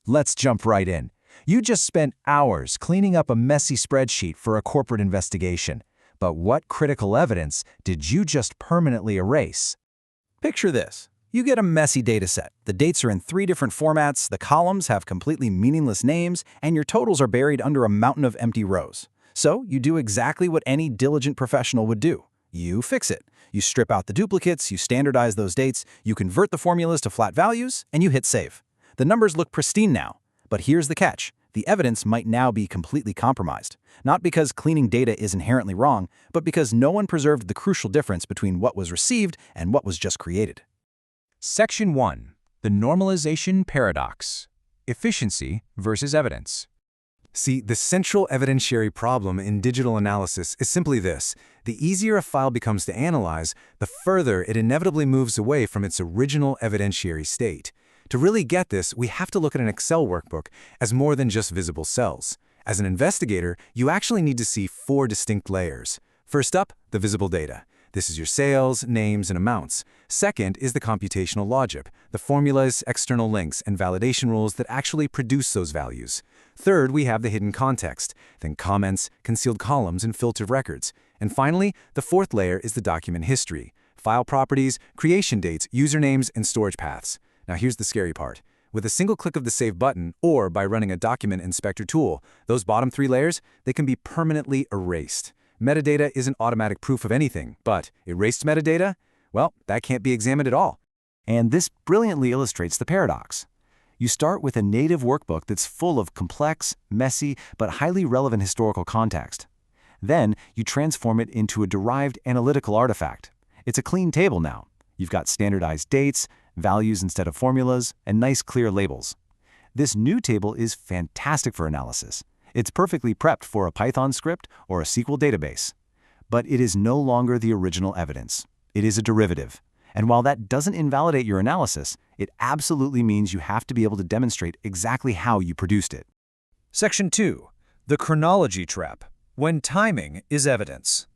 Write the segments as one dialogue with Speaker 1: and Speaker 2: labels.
Speaker 1: Let's jump right in. You just spent hours cleaning up a messy spreadsheet for a corporate investigation. But what critical evidence did you just permanently erase?
Speaker 2: Picture this. You get a messy dataset. The dates are in 3 different formats, the columns have completely meaningless names, and your totals are buried under a mountain of empty rows. So you do exactly what any diligent professional would do. You fix it. You strip out the duplicates, you standardize those dates, you convert the formulas to flat values, and you hit save. The numbers look pristine now. But here's the catch. The evidence might now be completely compromised. Not because cleaning data is inherently wrong, but because no one preserved the crucial difference between what was received and what was just created.
Speaker 1: Section 1. The normalization paradox. Efficiency versus evidence.
Speaker 3: See, the central evidentiary problem in digital analysis is simply this. The easier a file becomes to analyze, the further it inevitably moves away from its original evidentiary state. To really get this, we have to look at an Excel workbook as more than just visible cells. As an investigator, you actually need to see 4 distinct layers. First up, the visible data. This is your sales, names, and amounts. Second is the computational logic, the formulas, external links, and validation rules that actually produce those values. Third, we have the hidden context, then comments, concealed columns, and filtered records. And finally, the 4th layer is the document history, file properties, creation dates, usernames, and storage paths. Now here's the scary part. With a single click of the Save button, or by running a document inspector tool, those bottom 3 layers, they can be permanently erased. Metadata isn't automatic proof of anything, but erased metadata? Well, that can't be examined at all.
Speaker 4: And this brilliantly illustrates the paradox. You start with a native workbook that's full of complex, messy, but highly relevant historical context. Then you transform it into a derived analytical artifact. It's a clean table now. You've got standardized dates, values instead of formulas, and nice clear labels. This new table is fantastic for analysis. It's perfectly prepped for a Python script or a SQL database. But it is no longer the original evidence. It is a derivative. And while that doesn't invalidate your analysis, it absolutely means you have to be able to demonstrate exactly how you produced it.
Speaker 2: Section 2. The chronology trap. When timing is evidence.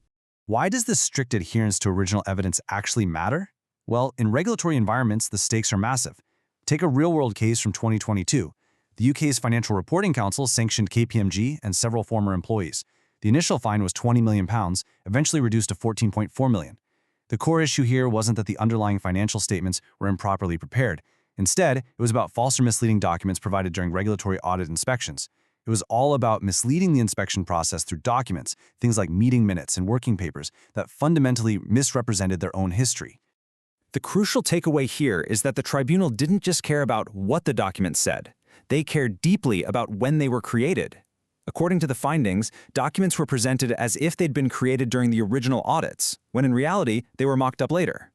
Speaker 4: Why does this strict adherence to original evidence actually matter? Well, in regulatory environments, the stakes are massive. Take a real-world case from 2022. The UK's Financial Reporting Council sanctioned KPMG and several former employees. The initial fine was £20 million, eventually reduced to £14.4 million. The core issue here wasn't that the underlying financial statements were improperly prepared. Instead, it was about false or misleading documents provided during regulatory audit inspections. It was all about misleading the inspection process through documents, things like meeting minutes and working papers, that fundamentally misrepresented their own history.
Speaker 2: The crucial takeaway here is that the tribunal didn't just care about what the document said. They cared deeply about when they were created. According to the findings, documents were presented as if they'd been created during the original audits, when in reality, they were mocked up later.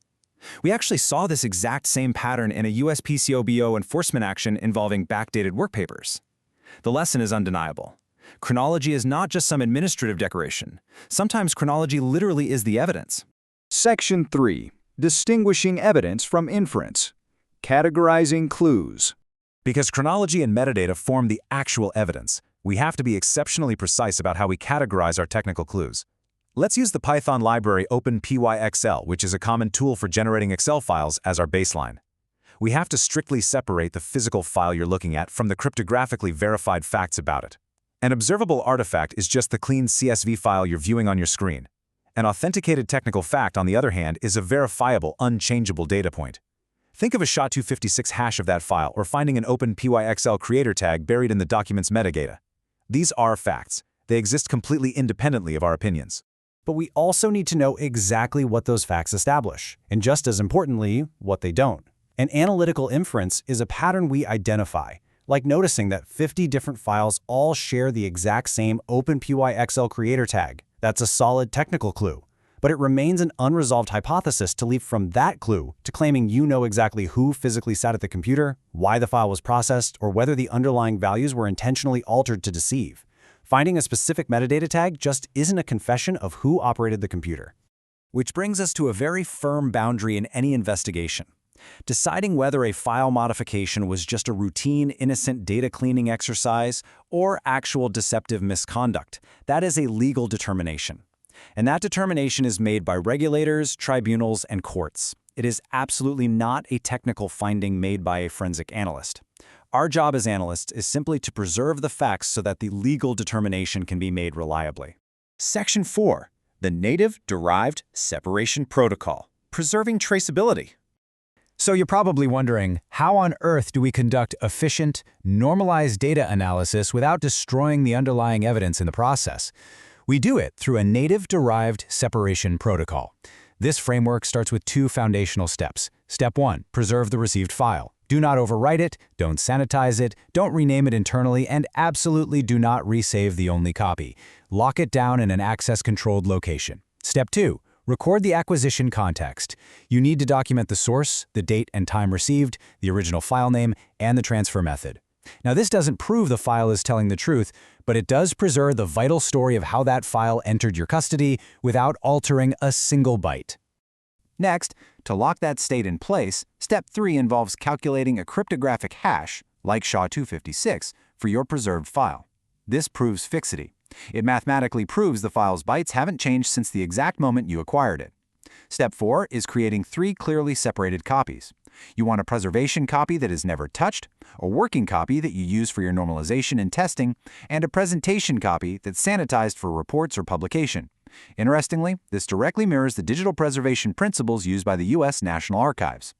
Speaker 2: We actually saw this exact same pattern in a US PCOBO enforcement action involving backdated work papers. The lesson is undeniable. Chronology is not just some administrative decoration. Sometimes chronology literally is the evidence.
Speaker 1: Section 3. Distinguishing evidence from inference. Categorizing clues.
Speaker 3: Because chronology and metadata form the actual evidence, we have to be exceptionally precise about how we categorize our technical clues. Let's use the Python library OpenPyXL, which is a common tool for generating Excel files, as our baseline. We have to strictly separate the physical file you're looking at from the cryptographically verified facts about it. An observable artifact is just the clean CSV file you're viewing on your screen. An authenticated technical fact, on the other hand, is a verifiable, unchangeable data point. Think of a SHA-256 hash of that file, or finding an OpenPyXL creator tag buried in the document's metadata. These are facts. They exist completely independently of our opinions.
Speaker 4: But we also need to know exactly what those facts establish, and just as importantly, what they don't. An analytical inference is a pattern we identify, like noticing that 50 different files all share the exact same OpenPyXL creator tag. That's a solid technical clue. But it remains an unresolved hypothesis to leap from that clue to claiming you know exactly who physically sat at the computer, why the file was processed, or whether the underlying values were intentionally altered to deceive. Finding a specific metadata tag just isn't a confession of who operated the computer.
Speaker 2: Which brings us to a very firm boundary in any investigation. Deciding whether a file modification was just a routine, innocent data cleaning exercise or actual deceptive misconduct, that is a legal determination. And that determination is made by regulators, tribunals, and courts. It is absolutely not a technical finding made by a forensic analyst. Our job as analysts is simply to preserve the facts so that the legal determination can be made reliably. Section 4. The Native-Derived Separation Protocol, preserving traceability.
Speaker 1: So you're probably wondering, how on earth do we conduct efficient, normalized data analysis without destroying the underlying evidence in the process? We do it through a native-derived separation protocol. This framework starts with two foundational steps. Step 1, preserve the received file. Do not overwrite it, don't sanitize it, don't rename it internally, and absolutely do not resave the only copy. Lock it down in an access-controlled location. Step 2, record the acquisition context. You need to document the source, the date and time received, the original file name, and the transfer method. Now, this doesn't prove the file is telling the truth, but it does preserve the vital story of how that file entered your custody without altering a single byte.
Speaker 2: Next, to lock that state in place, Step 3 involves calculating a cryptographic hash, like SHA-256, for your preserved file. This proves fixity. It mathematically proves the file's bytes haven't changed since the exact moment you acquired it. Step 4 is creating 3 clearly separated copies. You want a preservation copy that is never touched, a working copy that you use for your normalization and testing, and a presentation copy that's sanitized for reports or publication. Interestingly, this directly mirrors the digital preservation principles used by the U.S. National Archives.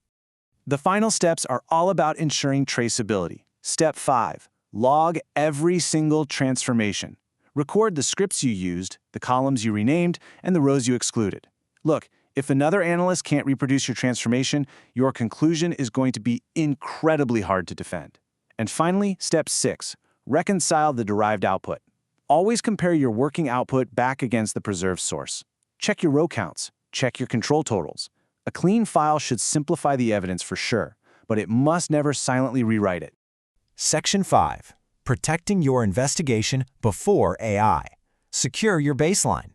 Speaker 5: The final steps are all about ensuring traceability. Step 5. Log every single transformation. Record the scripts you used, the columns you renamed, and the rows you excluded. Look, if another analyst can't reproduce your transformation, your conclusion is going to be incredibly hard to defend. And finally, Step 6. Reconcile the derived output. Always compare your working output back against the preserved source. Check your row counts. Check your control totals. A clean file should simplify the evidence for sure, but it must never silently rewrite it.
Speaker 2: Section 5. Protecting your investigation before AI. Secure your baseline.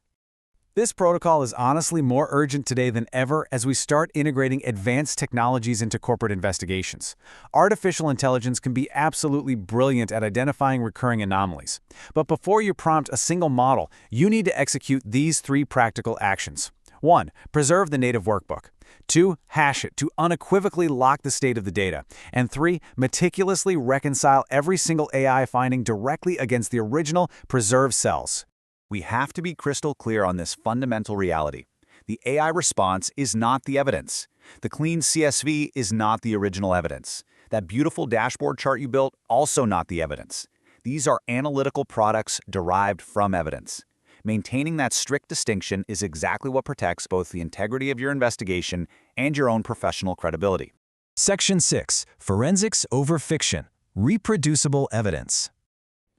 Speaker 2: This protocol is honestly more urgent today than ever as we start integrating advanced technologies into corporate investigations. Artificial intelligence can be absolutely brilliant at identifying recurring anomalies. But before you prompt a single model, you need to execute these 3 practical actions. 1. Preserve the native workbook. 2. Hash it to unequivocally lock the state of the data. And 3. Meticulously reconcile every single AI finding directly against the original preserved cells. We have to be crystal clear on this fundamental reality. The AI response is not the evidence. The clean CSV is not the original evidence. That beautiful dashboard chart you built, also not the evidence. These are analytical products derived from evidence. Maintaining that strict distinction is exactly what protects both the integrity of your investigation and your own professional credibility.
Speaker 1: Section 6. Forensics over fiction. Reproducible evidence.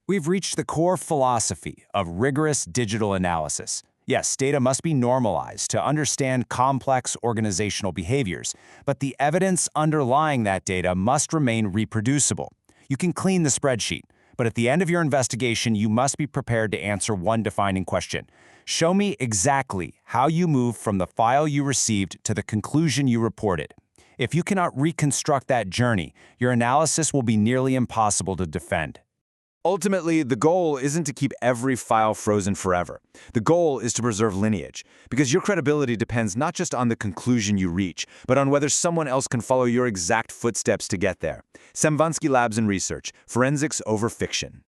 Speaker 2: We've reached the core philosophy of rigorous digital analysis. Yes, data must be normalized to understand complex organizational behaviors, but the evidence underlying that data must remain reproducible. You can clean the spreadsheet, but at the end of your investigation, you must be prepared to answer one defining question. Show me exactly how you moved from the file you received to the conclusion you reported. If you cannot reconstruct that journey, your analysis will be nearly impossible to defend. Ultimately, the goal isn't to keep every file frozen forever. The goal is to preserve lineage, because your credibility depends not just on the conclusion you reach, but on whether someone else can follow your exact footsteps to get there. Semvansky Labs and Research, Forensics over Fiction.